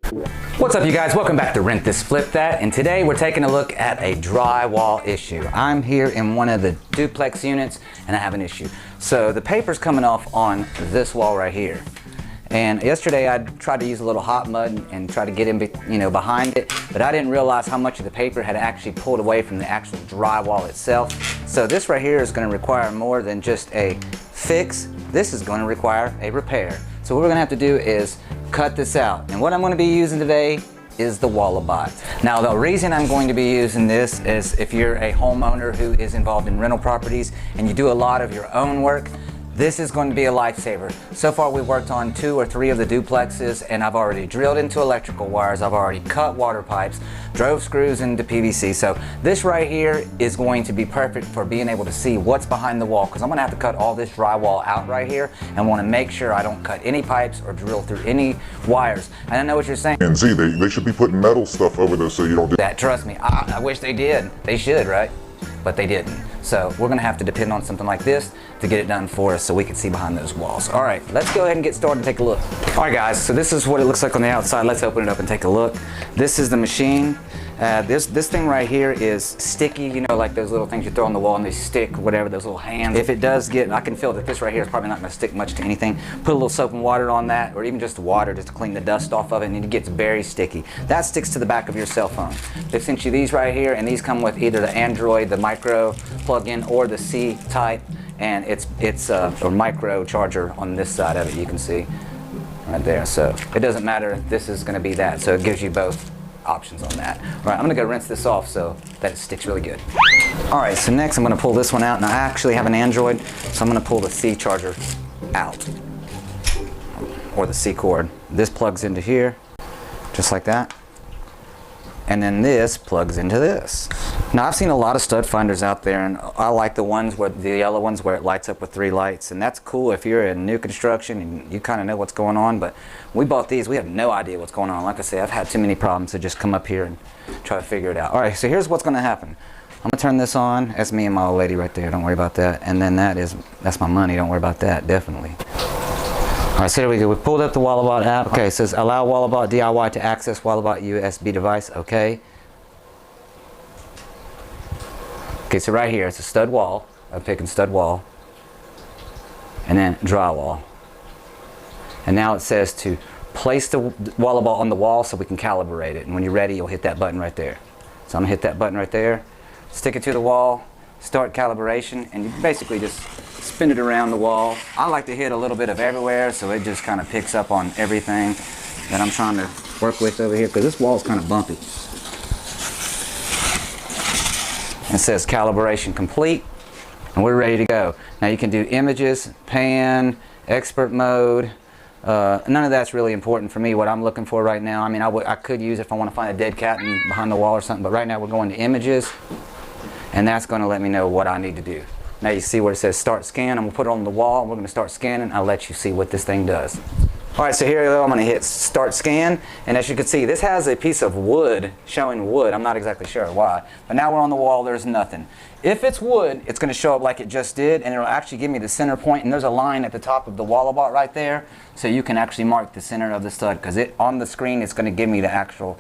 What's up, you guys? Welcome back to Rent This Flip That, and today we're taking a look at a drywall issue. I'm here in one of the duplex units and I have an issue. So the paper's coming off on this wall right here. And yesterday I tried to use a little hot mud and try to get in behind it, but I didn't realize how much of the paper had actually pulled away from the actual drywall itself. So this right here is going to require more than just a fix. This is going to require a repair. So what we're going to have to do is cut this out. And what I'm going to be using today is the Walabot. Now the reason I'm going to be using this is if you're a homeowner who is involved in rental properties and you do a lot of your own work, this is going to be a lifesaver. So far we've worked on 2 or 3 of the duplexes and I've already drilled into electrical wires, I've already cut water pipes, drove screws into PVC. So this right here is going to be perfect for being able to see what's behind the wall, because I'm going to have to cut all this drywall out right here and want to make sure I don't cut any pipes or drill through any wires. And I know what you're saying. And Z, they should be putting metal stuff over there so you don't do that. Trust me, I wish they did. They should, right? But they didn't. So we're gonna have to depend on something like this to get it done for us so we can see behind those walls. All right, let's go ahead and get started and take a look. All right guys, so this is what it looks like on the outside. Let's open it up and take a look. This is the machine. This thing right here is sticky, you know, like those little things you throw on the wall and they stick, whatever, those little hands. If it does get, I can feel that this right here is probably not gonna stick much to anything. Put a little soap and water on that, or even just water just to clean the dust off of it, and it gets very sticky. That sticks to the back of your cell phone. They sent you these right here, and these come with either the Android, the micro plug-in, or the C type, and it's a micro charger on this side of it, you can see right there. So it doesn't matter, this is gonna be that, so it gives you both options on that. All right, I'm gonna go rinse this off so that it sticks really good. All right, so next I'm gonna pull this one out, and I actually have an Android, so I'm gonna pull the C charger out, or the C cord. This plugs into here, just like that. And then this plugs into this. Now I've seen a lot of stud finders out there, and I like the ones where the yellow ones where it lights up with 3 lights, and that's cool if you're in new construction and you kind of know what's going on. But we bought these, we have no idea what's going on. Like I say, I've had too many problems to just come up here and try to figure it out. All right, so here's what's going to happen. I'm gonna turn this on. That's me and my old lady right there. Don't worry about that. And then that's my money. Don't worry about that. Definitely. All right, so here we go. We pulled up the Walabot app. Okay, it says allow Walabot DIY to access Walabot USB device. Okay. Okay, so right here it's a stud wall. I'm picking stud wall. And then drywall. And now it says to place the Walabot on the wall so we can calibrate it. And when you're ready, you'll hit that button right there. So I'm gonna hit that button right there, stick it to the wall, start calibration, and you basically just spin it around the wall. I like to hit a little bit of everywhere so it just kind of picks up on everything that I'm trying to work with over here, because this wall is kind of bumpy. It says calibration complete, and we're ready to go. Now you can do images, pan, expert mode. None of that's really important for me. What I'm looking for right now, I mean, I could use it if I want to find a dead cat behind the wall or something, but right now we're going to images, and that's going to let me know what I need to do. Now you see where it says start scan, and we'll put it on the wall, and we're going to start scanning. I'll let you see what this thing does. All right, so here we go. I'm going to hit start scan, and as you can see, this has a piece of wood showing wood. I'm not exactly sure why, but now we're on the wall. There's nothing. If it's wood, it's going to show up like it just did, and it'll actually give me the center point, and there's a line at the top of the Walabot right there, so you can actually mark the center of the stud, because on the screen it's going to give me the actual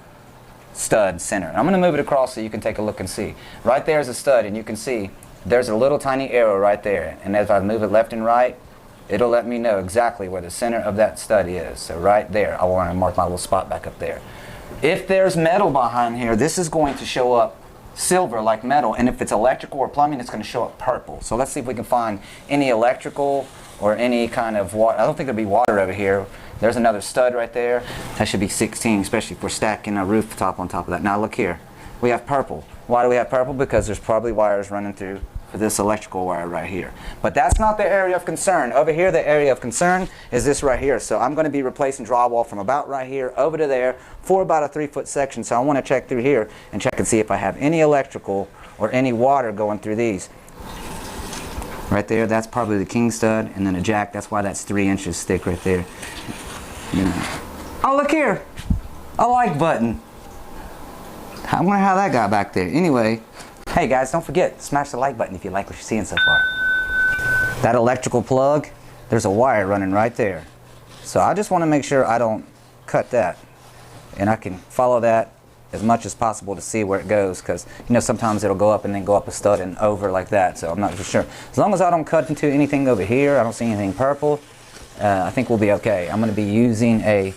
stud center. And I'm going to move it across so you can take a look and see. Right there is a stud, and you can see there's a little tiny arrow right there, and as I move it left and right, it'll let me know exactly where the center of that stud is. So right there, I want to mark my little spot back up there. If there's metal behind here, this is going to show up silver like metal, and if it's electrical or plumbing, it's going to show up purple. So let's see if we can find any electrical or any kind of water. I don't think there'll be water over here. There's another stud right there. That should be 16, especially if we're stacking a rooftop on top of that. Now look here, we have purple. Why do we have purple? Because there's probably wires running through for this electrical wire right here. But that's not the area of concern. Over here, the area of concern is this right here. So I'm going to be replacing drywall from about right here over to there for about a 3-foot section. So I want to check through here and check and see if I have any electrical or any water going through these. Right there, that's probably the king stud, and then a jack. That's why that's 3 inches thick right there. Oh, look here, a like button. I wonder how that got back there. Anyway, hey guys, don't forget, smash the like button if you like what you're seeing so far. That electrical plug, there's a wire running right there. So I just want to make sure I don't cut that. and I can follow that as much as possible to see where it goes, because you know sometimes it'll go up and then go up a stud and over like that, so I'm not for sure. As long as I don't cut into anything over here, I don't see anything purple, I think we'll be okay. I'm going to be using a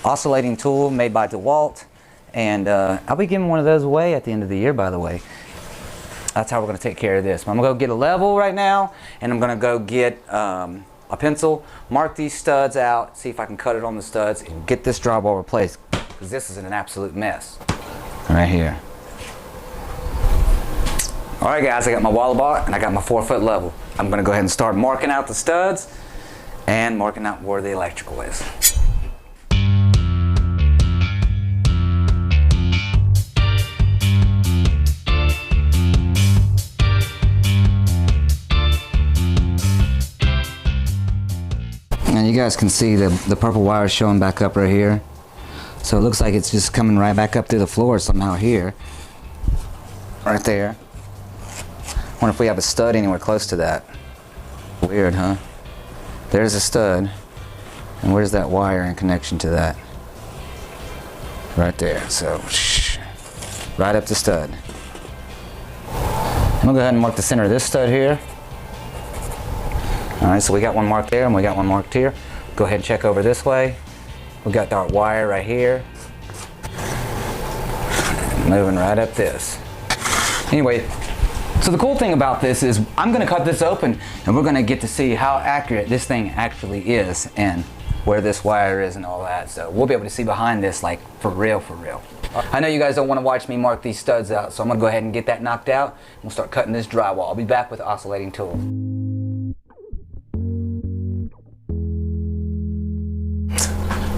oscillating tool made by DeWalt, and I'll be giving one of those away at the end of the year, by the way. That's how we're going to take care of this. I'm going to go get a level right now, and I'm going to go get a pencil, mark these studs out, see if I can cut it on the studs, and get this drywall replaced, because this is an absolute mess right here. Alright guys, I got my Walabot and I got my 4-foot level. I'm going to go ahead and start marking out the studs and marking out where the electrical is. And you guys can see the purple wire showing back up right here. So it looks like it's just coming right back up through the floor somehow here. Right there. Wonder if we have a stud anywhere close to that. Weird, huh? There's a stud. And where's that wire in connection to that? Right there. So, right up the stud. I'm gonna go ahead and mark the center of this stud here. Alright, so we got one marked there and we got one marked here. Go ahead and check over this way. We got our wire right here. Moving right up this. Anyway, so the cool thing about this is I'm going to cut this open and we're going to get to see how accurate this thing actually is and where this wire is and all that. So we'll be able to see behind this, like for real, for real. I know you guys don't want to watch me mark these studs out, so I'm going to go ahead and get that knocked out and we'll start cutting this drywall. I'll be back with the oscillating tool.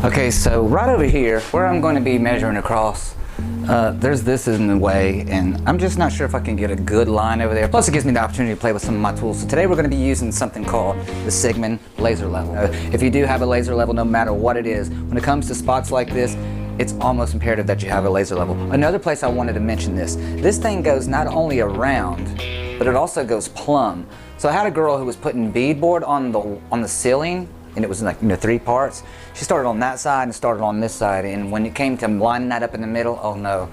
Okay, so right over here, where I'm going to be measuring across, there's this in the way, and I'm just not sure if I can get a good line over there. Plus, it gives me the opportunity to play with some of my tools. So today we're going to be using something called the Sigmund laser level. If you do have a laser level, no matter what it is, when it comes to spots like this, it's almost imperative that you have a laser level. Another place I wanted to mention this thing goes not only around, but it also goes plumb. So I had a girl who was putting beadboard on the ceiling, and it was like, 3 parts. She started on that side and started on this side, and when it came to lining that up in the middle, oh no,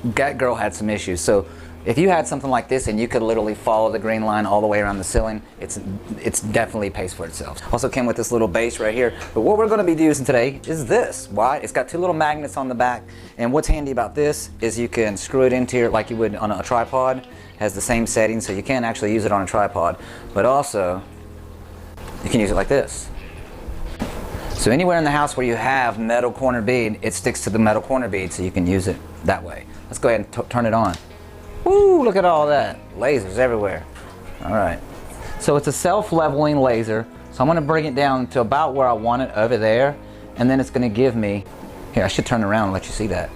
that girl had some issues. So if you had something like this and you could literally follow the green line all the way around the ceiling, it's definitely pays for itself. Also came with this little base right here, but what we're going to be using today is this. Why? It's got 2 little magnets on the back, and what's handy about this is you can screw it into here like you would on a tripod. It has the same setting, so you can actually use it on a tripod, but also you can use it like this. So anywhere in the house where you have metal corner bead, it sticks to the metal corner bead, so you can use it that way. Let's go ahead and turn it on. Woo, look at all that. Lasers everywhere. All right. So it's a self-leveling laser. So I'm going to bring it down to about where I want it over there. And then it's going to give me, here, I should turn around and let you see that.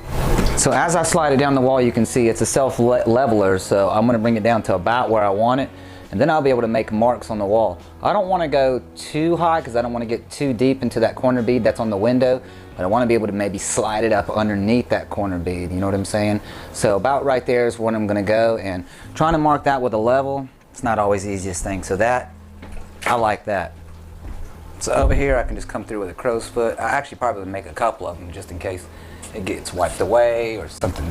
So as I slide it down the wall, you can see it's a self-leveler. So I'm going to bring it down to about where I want it. And then I'll be able to make marks on the wall. I don't want to go too high because I don't want to get too deep into that corner bead that's on the window, but I want to be able to maybe slide it up underneath that corner bead, you know what I'm saying? So about right there is where I'm going to go, and trying to mark that with a level, it's not always the easiest thing. So that, I like that. So over here I can just come through with a crow's foot. I actually probably would make a couple of them just in case it gets wiped away or something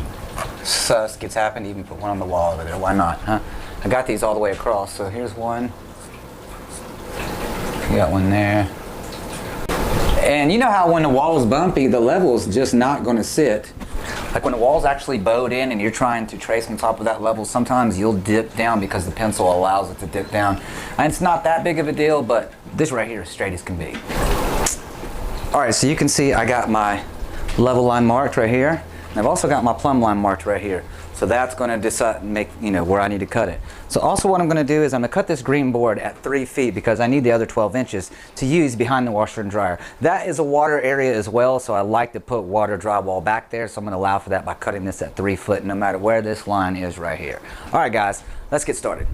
sus gets happened. Even put one on the wall over there, why not, huh? I got these all the way across, so here's one. Got one there. And you know how when the wall is bumpy, the level's just not going to sit. Like when the wall's actually bowed in and you're trying to trace on top of that level, sometimes you'll dip down because the pencil allows it to dip down. And it's not that big of a deal, but this right here is straight as can be. Alright, so you can see I got my level line marked right here. And I've also got my plumb line marked right here. So that's going to decide, make, where I need to cut it. So also what I'm going to do is I'm going to cut this green board at 3 feet because I need the other 12 inches to use behind the washer and dryer. That is a water area as well, so I like to put water drywall back there, so I'm going to allow for that by cutting this at 3 foot no matter where this line is right here. Alright guys, let's get started.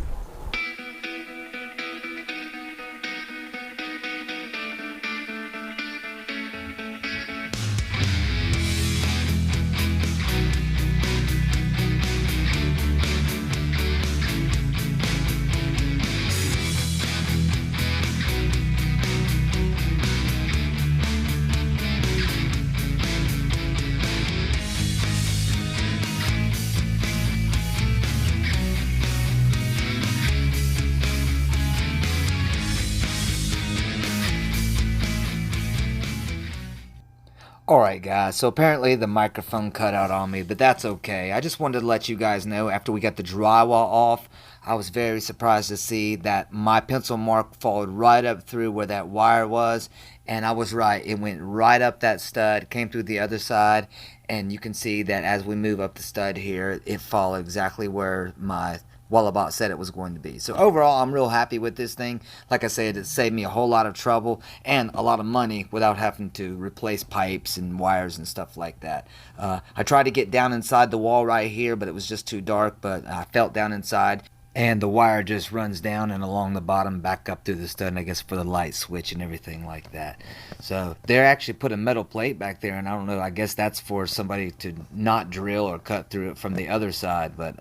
Alright guys, so apparently the microphone cut out on me, but that's okay. I just wanted to let you guys know after we got the drywall off, I was very surprised to see that my pencil mark followed right up through where that wire was, and I was right. It went right up that stud, came through the other side, and you can see that as we move up the stud here, it followed exactly where my Walabot said it was going to be. So overall, I'm real happy with this thing. Like I said, it saved me a whole lot of trouble and a lot of money without having to replace pipes and wires and stuff like that. I tried to get down inside the wall right here, but it was just too dark, but I felt down inside. And the wire just runs down and along the bottom back up through the stud, and I guess for the light switch and everything like that. So they actually put a metal plate back there, and I don't know, I guess that's for somebody to not drill or cut through it from the other side, but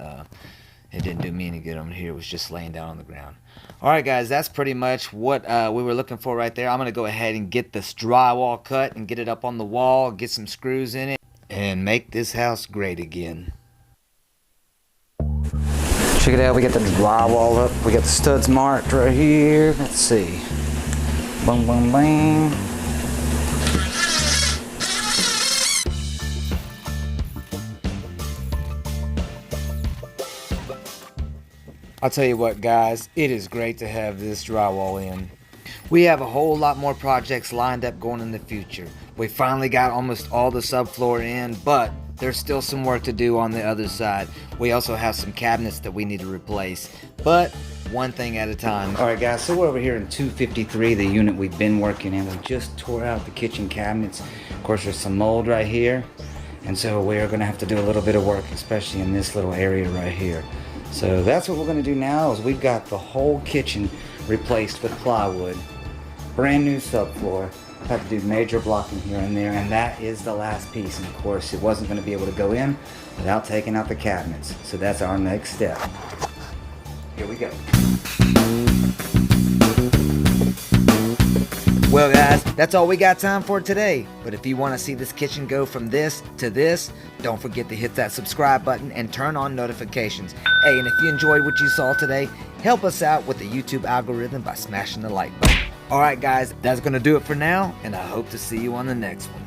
it didn't do me any good on here. It was just laying down on the ground. Alright guys, that's pretty much what we were looking for right there. I'm going to go ahead and get this drywall cut and get it up on the wall, get some screws in it, and make this house great again. Check it out, we got the drywall up. We got the studs marked right here. Let's see. Boom, boom, bang. I'll tell you what guys, it is great to have this drywall in. We have a whole lot more projects lined up going in the future. We finally got almost all the subfloor in, but there's still some work to do on the other side. We also have some cabinets that we need to replace, but one thing at a time. Alright guys, so we're over here in 253, the unit we've been working in. We just tore out the kitchen cabinets. Of course, there's some mold right here, and so we're going to have to do a little bit of work, especially in this little area right here. So that's what we're going to do now, is we've got the whole kitchen replaced with plywood. Brand new subfloor. Had to do major blocking here and there, and that is the last piece. And of course, it wasn't going to be able to go in without taking out the cabinets. So that's our next step. Here we go. Well guys, that's all we got time for today. But if you want to see this kitchen go from this to this, don't forget to hit that subscribe button and turn on notifications. Hey, and if you enjoyed what you saw today, help us out with the YouTube algorithm by smashing the like button. Alright guys, that's going to do it for now, and I hope to see you on the next one.